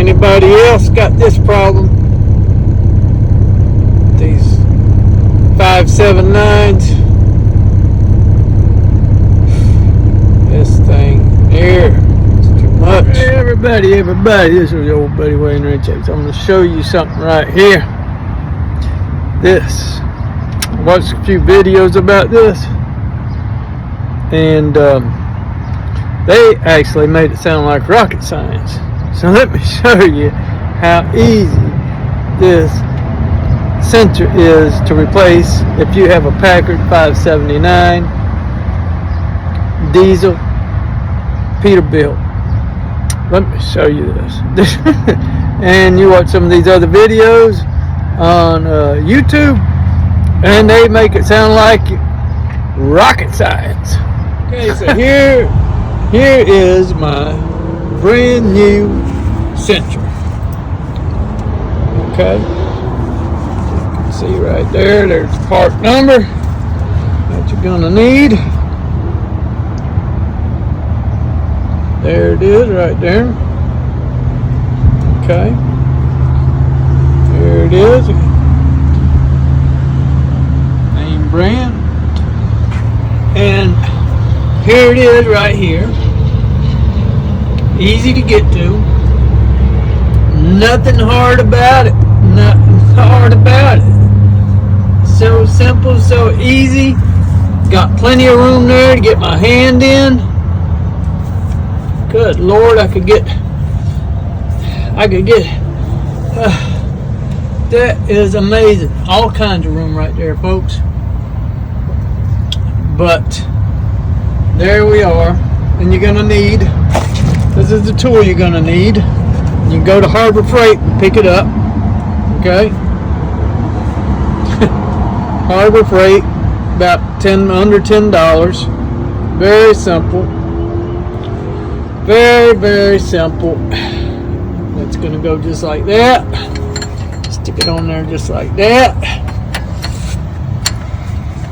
Anybody else got this problem? These 579s. This thing here is too much. Hey everybody, this is your old buddy Wayne Richards. I'm going to show you something right here. This. I watched a few videos about this, and they actually made it sound like rocket science. So let me show you how easy this sensor is to replace if you have a Paccar 579 diesel Peterbilt. Let me show you this. And you watch some of these other videos on YouTube, and they make it sound like rocket science. Okay, so here is my brand new sensor. Okay, you can see right there, there's the part number that you're gonna need. There it is right there. Okay, there it is. Name, brand, and here it is right here. Easy to get to. Nothing hard about it. Nothing hard about it. So simple, so easy. Got plenty of room there to get my hand in. Good Lord, I could get. That is amazing. All kinds of room right there, folks. But there we are. And you're gonna need. This is the tool you're gonna need. You can go to Harbor Freight and pick it up. Okay. Harbor Freight, about under $10. Very simple. Very, very simple. It's gonna go just like that. Stick it on there just like that.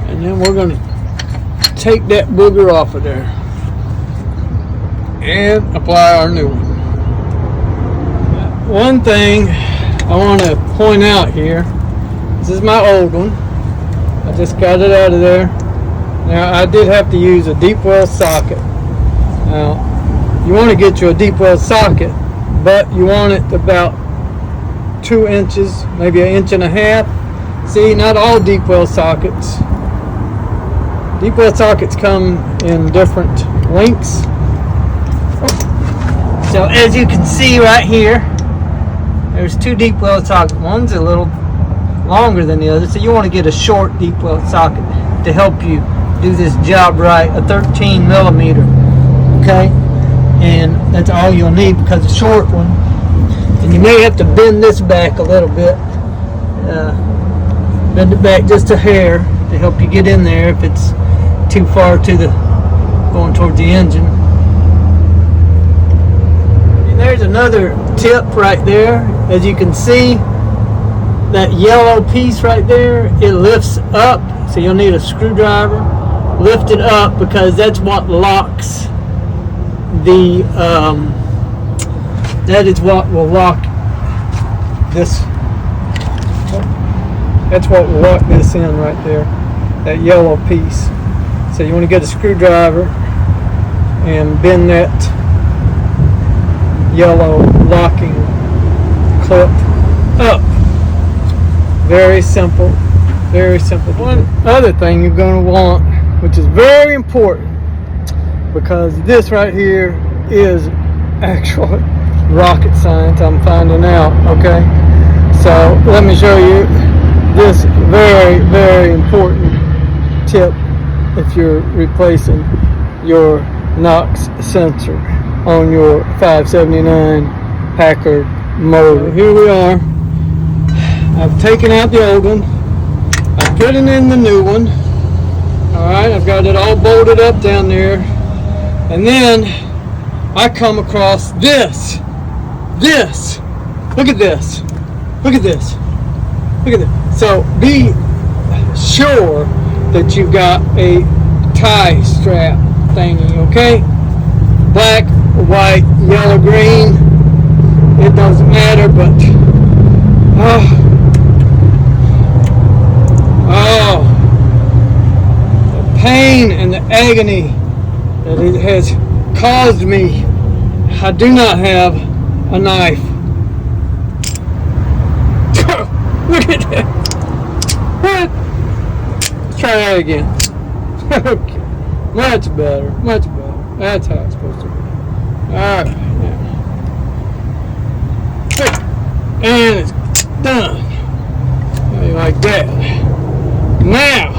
And then we're gonna take that booger off of there and apply our new one. One thing I want to point out here, this is my old one. I just got it out of there. Now I did have to use a deep well socket. Now you want to get you a deep well socket, but you want it about 2 inches, maybe 1.5 inches. See, not all deep well sockets. Deep well sockets come in different lengths. So as you can see right here, there's 2 deep well sockets. One's a little longer than the other, so you want to get a short deep well socket to help you do this job right, a 13 millimeter. Okay, and that's all you'll need because it's a short one. And you may have to bend this back a little bit, bend it back just a hair to help you get in there if it's too far to the going towards the engine. And there's another tip right there. As you can see, that yellow piece right there, it lifts up, so you'll need a screwdriver. Lift it up because that's what locks the that is what will lock this. That's what will lock this in right there, that yellow piece. So you want to get a screwdriver and bend that yellow locking clip up. Very simple, very simple. One other thing you're going to want, which is very important, because this right here is actual rocket science, I'm finding out. Okay, so let me show you this very, very important tip if you're replacing your NOX sensor on your 579 Paccar motor. So here we are. I've taken out the old one. I'm putting in the new one. Alright, I've got it all bolted up down there. And then I come across this. Look at this. Look at this. Look at this. So be sure that you got a tie strap thingy, okay? Black, white, yellow, green. it doesn't matter, but the pain and the agony that it has caused me. I do not have a knife. Look at that. What? Let's try that again. Okay. Much better. Much better. That's how it's supposed to be. Alright. And it's done. Like that. Now,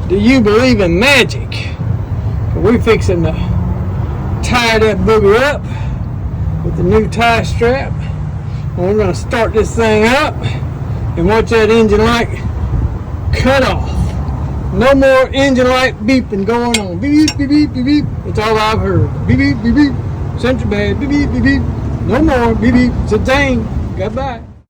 do you believe in magic? We're fixing to tie that booger up with the new tie strap. And we're going to start this thing up and watch that engine light cut off. No more engine light beeping going on. Beep, beep, beep, beep, beep. That's all I've heard. Beep, beep, beep, beep. Sensor bad. Beep, beep, beep, beep. No more. Beep, beep. It's a dang. Goodbye.